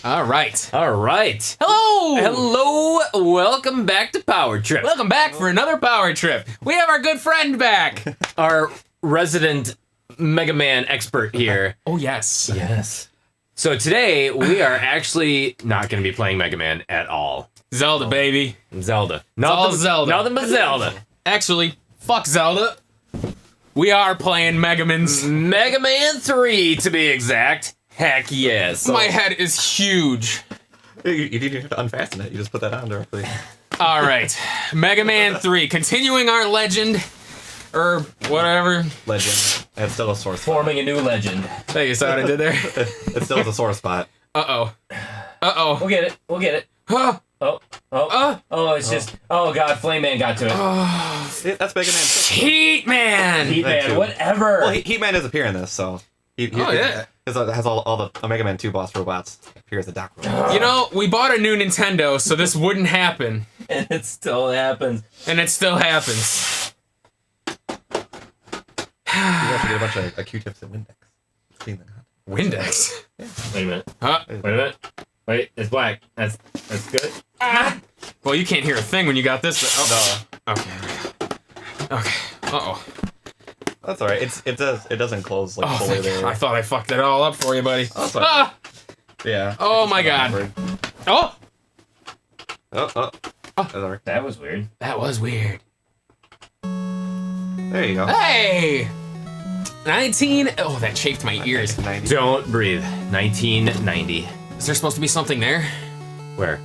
All right. All right. Hello. Hello. Welcome back to Power Trip. Welcome back for another Power Trip. We have our good friend back. Our resident Mega Man expert here. Oh, yes. Yes. So today we are actually not going to be playing Mega Man at all. Zelda, baby. Zelda. All Zelda. Nothing but Zelda. Actually, fuck Zelda. We are playing Mega Man's. Mega Man 3 to be exact. Heck yes. My head is huge. You didn't have to unfasten it. You just put that on directly. All right. Mega Man 3. Continuing our legend. Or whatever. Legend. It's still a sore spot. Forming a new legend. Hey, you saw what I did there? It still is a sore spot. Uh-oh. Uh-oh. We'll get it. We'll get it. Huh? It's just. Oh God, Flame Man got to it. That's Mega Man 6. Heat Man. Heat Man, too. whatever. Well, Heat Man does appear in this, so. Yeah. It has all the Mega Man 2 boss robots appear as the Doc robot. You know, we bought a new Nintendo, so this wouldn't happen. And it still happens. And it still happens. You actually get a bunch of Q-tips and Windex. Clean them out. Windex. Wait a minute. Huh? Wait a minute. Wait, it's black. That's good. Ah! Well, you can't hear a thing when you got this. Oh. Okay. Okay. Uh-oh. That's alright. It doesn't close like Oh, fully thank you. there. I thought I fucked it all up for you, buddy. Oh, sorry. Ah! Yeah. Oh my God. Awkward. Oh! Oh. That's alright. That was weird. That was weird. There you go. Hey! 19... Oh, that chafed my ears. 90. Don't breathe. 1990. Is there supposed to be something there? Where?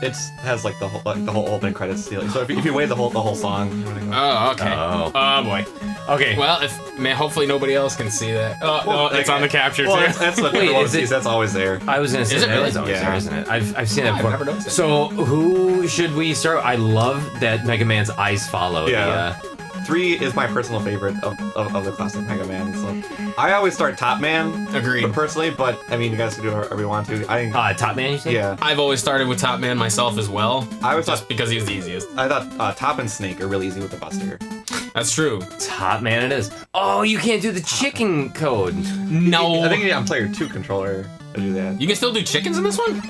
It has like the whole opening credits stealing. So if you wait the whole song. Oh, okay. Oh. Oh, boy. Okay. Well, hopefully nobody else can see that. Oh, it's on the capture, too. Well, that's what Wait, everyone is it- sees. That's always there. I was gonna say Is it that really? is always Yeah. there, isn't it? I've seen that I've before. never noticed it. So who should we start? I love that Mega Man's eyes follow. Yeah. 3 is my personal favorite of the classic Mega Man. So I always start Top Man. Agreed. Personally, but I mean, you guys can do whatever you want to. I think. Top Man, you say? Yeah. I've always started with Top Man myself as well. I was Just because he was the easiest. I thought Top and Snake are really easy with the Buster. That's true. Top Man it is. Oh, you can't do the chicken code. No. I think you need on player 2 controller to do that. You can still do chickens in this one?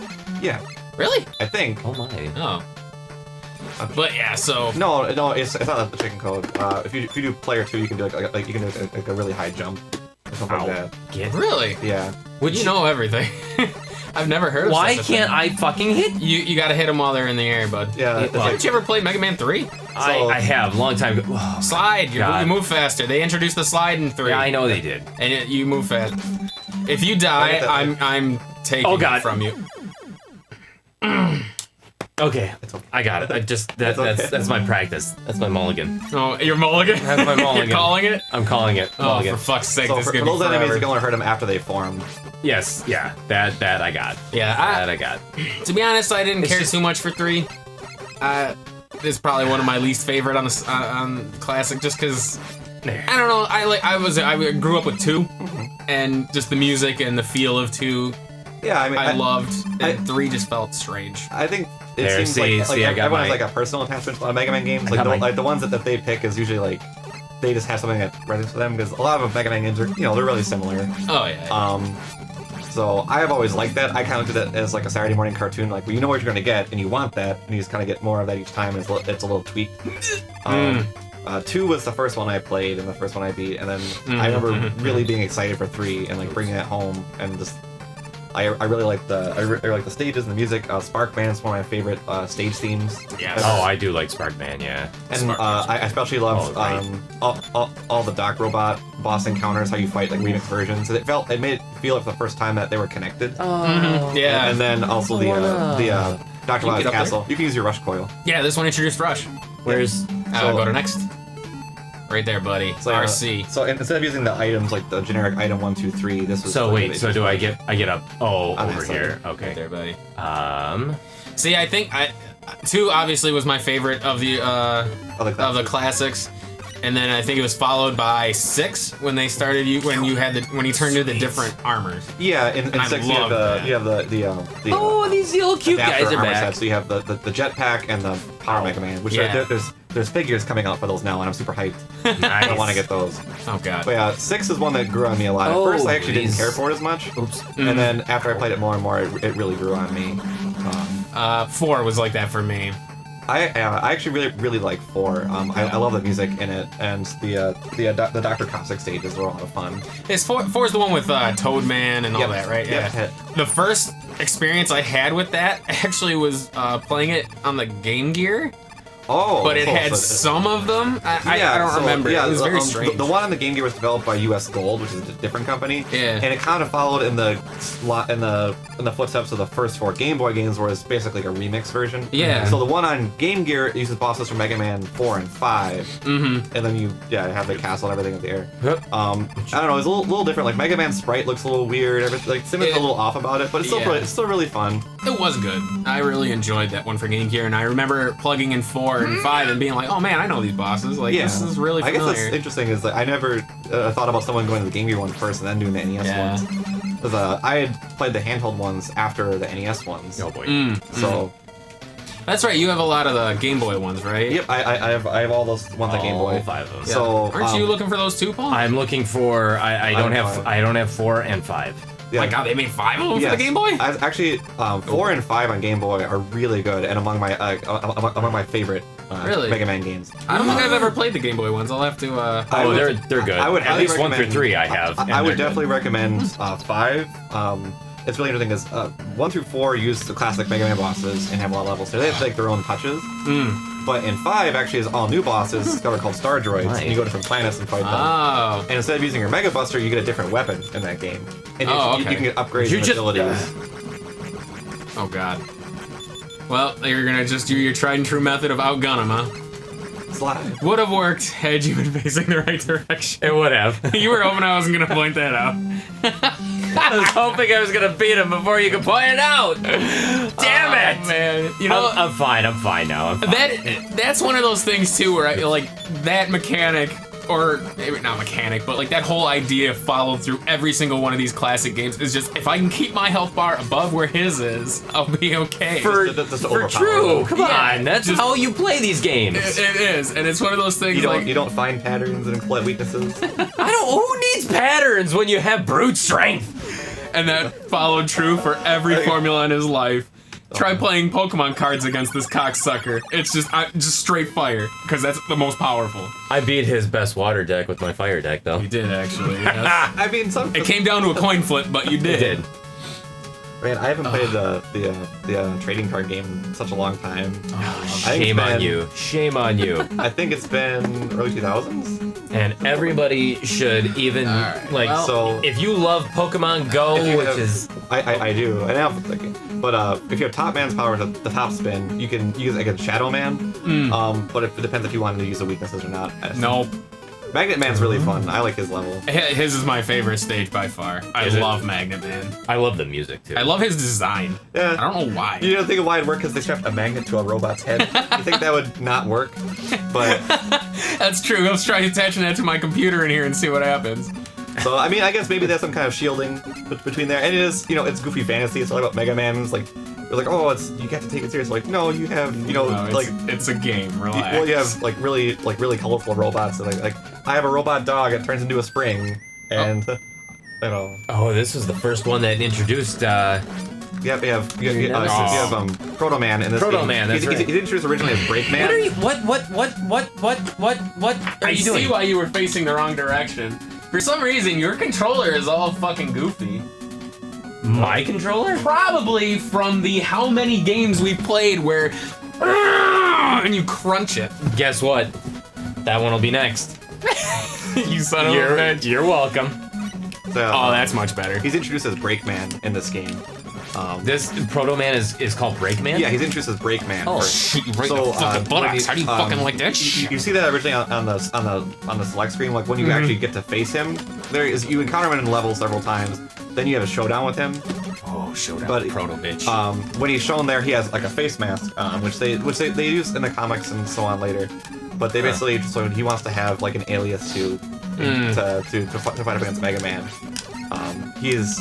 Yeah, Really? I think. Oh my. Oh. But yeah, so... No, it's not the chicken code. If you do player 2, you can do like you can do like a really high jump or something like that. Get. Really? Yeah. You know everything. I've never heard of Why such a can't thing. I fucking hit? You gotta hit them while they're in the air, bud. Yeah. It's Well, like, Didn't you ever play Mega Man 3? I have long time ago. Oh, Slide. You God. move faster. They introduced the slide in 3. yeah, I know they did. And you move fast. If you die, I'm taking Oh, God. it from you. Okay, It's okay. I got it. I just It's okay. that's my practice. That's my mulligan. Oh, you're mulligan? That's my mulligan. You're calling it? I'm calling it Oh, mulligan. for fuck's sake, so this for is gonna those be enemies, you forever. can only hurt them after they form. Yes, yeah, that I got. Yeah, That I got. to be honest, I didn't care just- too much for 3. This is probably one of my least favorite on the on classic, just because There. I don't know. I grew up with 2, and just the music and the feel of 2 Yeah, I mean, I loved, I- and 3 just felt strange. I think it There, seems see, like I got everyone has my- like a personal attachment to Mega Man games. I Like got the, my- like the ones that they pick is usually like they just have something that resonates with them because a lot of Mega Man games are they're really similar. Oh yeah. So I have always liked that. I counted it as like a Saturday morning cartoon, like where you know what you're gonna get and you want that, and you just kind of get more of that each time. And it's a little tweaked. 2 was the first one I played and the first one I beat, and then I remember really being excited for 3 and like bringing it home and just. I really like the stages and the music. Sparkman is one of my favorite stage themes. Yes. Oh, I do like Sparkman, yeah. And Spark I especially love Oh, right. all the Doc Robot boss encounters, how you fight like remix versions. It made it feel like the first time that they were connected. Yeah. And then also the Dr. You Robot's get up castle. You can use your rush coil. Yeah, this one introduced Rush. Where's Go to next. Right there, buddy. So, RC. So instead of using the items like the generic item 1, 2, 3, this was. so like wait, the so do I get up On that over side. here. Right Okay. there, buddy. Um See, I think 2 obviously was my favorite of the of the classics, and then I think it was followed by 6 when they started when he turned into the different armors. Yeah, in I 6 you have love the Oh, these little cute adapter guys are armor back. sets. So you have the jetpack and the power Mega Man, which Yeah. there's there's figures coming out for those now, and I'm super hyped. I want to get those. Oh god. But yeah, 6 is one that grew on me a lot. At first, I actually didn't care for it as much. Oops. And then after I played it more and more, it really grew on me. 4 was like that for me. I actually really like 4. I love the music in it, and the Dr. Cossack stages are a lot of fun. Is 4 is the one with Toadman and all that, right? Yep. Yeah. The first experience I had with that actually was playing it on the Game Gear. Oh, But it cool. had So some of them. I don't remember. Yeah, it was very strange. The one on the Game Gear was developed by US Gold, which is a different company. Yeah. And it kind of followed in the footsteps of the first 4 Game Boy games, where it's basically like a remix version. Yeah. So the one on Game Gear uses bosses from Mega Man 4 and 5. Mm-hmm. And then you have the castle and everything up there. Yep. I don't know, it's a little different. Like Mega Man's sprite looks a little weird. Like Simon's a little off about it, but it's still really fun. It was good. I really enjoyed that one for Game Gear, and I remember plugging in 4 and 5 and being like, oh man, I know these bosses. Like, this is really I familiar. guess what's interesting is that I never thought about someone going to the Game Gear one first and then doing the NES ones. Because I had played the handheld ones after the NES ones. Oh boy. So That's right, you have a lot of the Game Boy ones, right? yep, I have all those ones on Game Boy. All 5 of them. Yeah. So Aren't you looking for those too, Paul? I'm looking for. I don't I'm have. fine. I don't have 4 and 5. Yeah. My god, they made 5 of them for Yes. the Game Boy? I've actually 4 and 5 on Game Boy are really good and among my favorite Really? Mega Man games. I don't think I've ever played the Game Boy ones. I'll have to. I Oh, would- they're good. I would At highly least 1 through recommend- 3 I have. and I would they're definitely good. recommend 5. It's really interesting because 1 through 4 use the classic Mega Man bosses and have a lot of levels, so they have like their own touches. But in 5 actually is all new bosses discovered called Star Droids, Nice. and you go to different planets and fight them. Oh. And instead of using your Mega Buster, you get a different weapon in that game, and Oh, you okay. can get upgrades You and just- abilities. Oh god. Well, you're gonna just do your tried and true method of outgun him, huh? Slide. Would have worked had you been facing the right direction. It would have. You were hoping I wasn't gonna point that out. I was hoping I was gonna beat him before you could point it out. Damn it, Oh, man. You know, I'm fine. I'm fine now. I'm fine. that's one of those things too where I like that mechanic, or maybe not mechanic, but like that whole idea followed through every single one of these classic games is just if I can keep my health bar above where his is, I'll be okay. For Just to for overpower true. them. Come Yeah, on. That's just- how you play these games. It is, and it's one of those things You like don't find patterns and exploit weaknesses. I don't. Who needs patterns when you have brute strength? and that followed true for every formula in his life. Try playing Pokemon cards against this cocksucker. It's just straight fire, because that's the most powerful. I beat his best water deck with my fire deck, though. You did, actually. Yes. I mean, It came down to a coin flip, but you It did. did. man, I haven't played the trading card game in such a long time. I think Shame it's on been- you. Shame on you. I think it's been early 2000s. And everybody should even Alright, like. well- So If you love Pokemon Go, If you which have- is I do. I know. But if you have Top Man's power, the top spin, you can use like a Shadow Man. But it depends if you wanted to use the weaknesses or not. Nope. Magnet Man's really fun. I like his level. His is my favorite stage by far. I Is it? love Magnet Man. I love the music too. I love his design. Yeah. I don't know why. You don't think why it'd work because they strapped a magnet to a robot's head? You think that would not work? But That's true. Let's try attaching that to my computer in here and see what happens. so I mean, I guess maybe there's some kind of shielding between there, and it is, it's goofy fantasy. It's all about Mega Man. It's like they're like, oh, you have to take it serious. Like, no, you have, No, like. it's a game. Relax. Well, you have like really colorful robots. And, like I have a robot dog. It turns into a spring, and Oh, this was the first one that introduced. you have Proto Man in this. Proto game. Man, that's he's, right. he's introduced originally as Break Man. What are you? What are I you see doing? why you were facing the wrong direction. For some reason, your controller is all fucking goofy. My controller? Probably from the how many games we've played where and you crunch it. Guess what? That one will be next. You son of a bitch. You're welcome. So, Oh, that's much better. he's introduced as Break Man in this game. This Proto Man is called Breakman? Yeah, he's introduced as Break Man. Oh, first. Shit, you right So, in the fucking when buttocks. you- How do you fucking like that shit? You see that originally on the select screen, like when you actually get to face him. You encounter him in level several times. Then you have a showdown with him. Oh, showdown But with Proto bitch. When he's shown there, he has like a face mask, which they use in the comics and so on later. But they basically so he wants to have like an alias to fight up against Mega Man. He's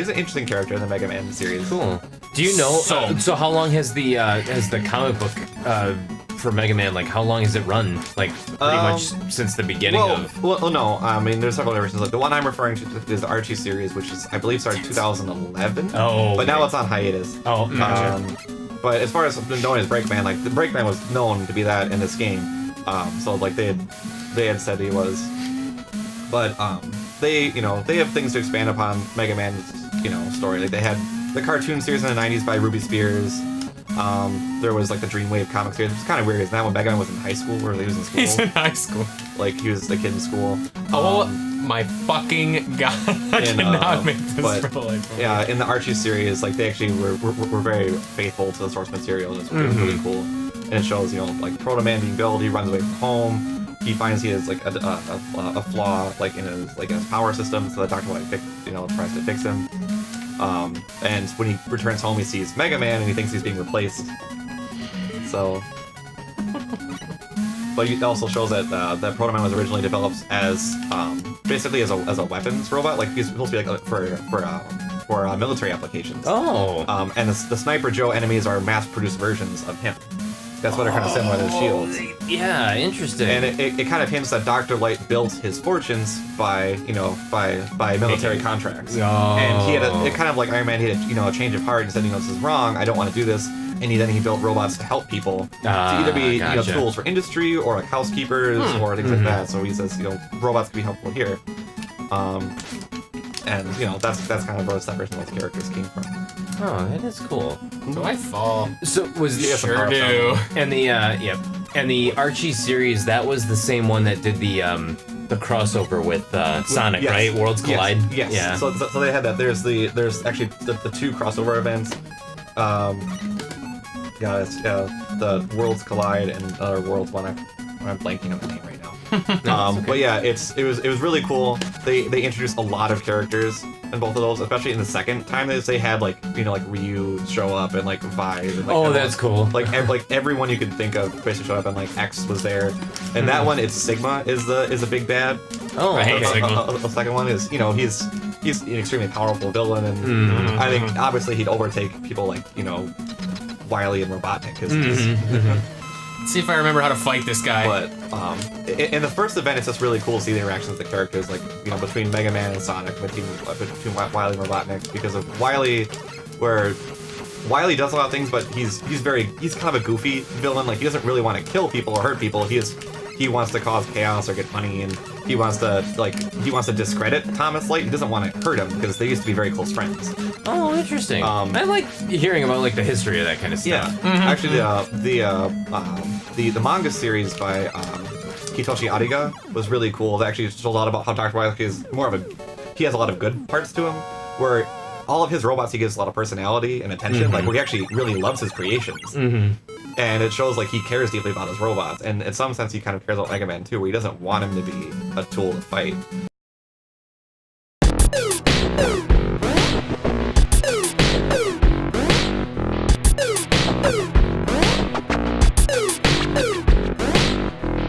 an interesting character in the Mega Man series. Cool. Do you know? So how long has the comic book for Mega Man, like how long has it run? Like pretty much since the beginning of. Well, no. I mean, there's several iterations. Like the one I'm referring to is the Archie series, which is I believe started 2011. Oh. But now it's on hiatus. Oh. Gotcha. But as far as known as Breakman, like the Breakman was known to be that in this game. So like they had said he was. But they have things to expand upon Mega Man's story. Like they had the cartoon series in the 90s by Ruby Spears. There was like the Dreamwave comic series. It's kind of weird. Is that when Mega Man was in high school, or he was in school? He's in high school. Like he was a kid in school. Oh my fucking god! I cannot make this for the life of me. Yeah, in the Archie series, like they actually were very faithful to the source material. It's really cool, and it shows like Proto Man being built. He runs away from home. He finds he has like a flaw like in his power system, so the Doctor tries to fix him. And when he returns home, he sees Mega Man, and he thinks he's being replaced. So, but it also shows that that Proto Man was originally developed as basically as a weapons robot. Like he's supposed to be like for military applications. Oh. And the Sniper Joe enemies are mass-produced versions of him. That's why they're kind of similar to the shields. Yeah, interesting. And it kind of hints that Dr. Light built his fortunes by military contracts. Oh. And he had it kind of like Iron Man. He had a change of heart and said, this is wrong. I don't want to do this. And then he built robots to help people to either be gotcha. Tools for industry or like housekeepers or things like that. So he says robots can be helpful here. And that's kind of where the separation of those characters came from. Oh, that is cool. Do I fall? So was Sure do. And the and the Archie series, that was the same one that did the crossover with Sonic, Yes. right? Worlds Collide. Yes. Yeah. So they had that. There's actually the two crossover events. The Worlds Collide and other Worlds one. I'm blanking on the name right now. Okay. But yeah, it was really cool. They introduced a lot of characters in both of those, especially in the second time they had like Ryu show up and like Vi. And, like, That's cool. Like everyone you could think of basically showed up, and like X was there. And that one, it's Sigma is a big bad. Oh, I hate Sigma. The second one is he's an extremely powerful villain, and I think obviously he'd overtake people like Wily and Robotnik. Let's see if I remember how to fight this guy. But in the first event, it's just really cool to see the interactions of the characters, like between Mega Man and Sonic, between Wily and Robotnik, because of Wily, where Wily does a lot of things, but he's kind of a goofy villain. Like he doesn't really want to kill people or hurt people. He wants to cause chaos or get money, and he wants to discredit Thomas Light. He doesn't want to hurt him because they used to be very close friends. Oh, interesting. I like hearing about like the history of that kind of stuff. Yeah, actually, the manga series by Hitoshi Ariga was really cool. It actually shows a lot about how Dr. Wily is he has a lot of good parts to him, where all of his robots he gives a lot of personality and attention, like where he actually really loves his creations. And it shows like he cares deeply about his robots, and in some sense he kind of cares about Mega Man too, where he doesn't want him to be a tool to fight.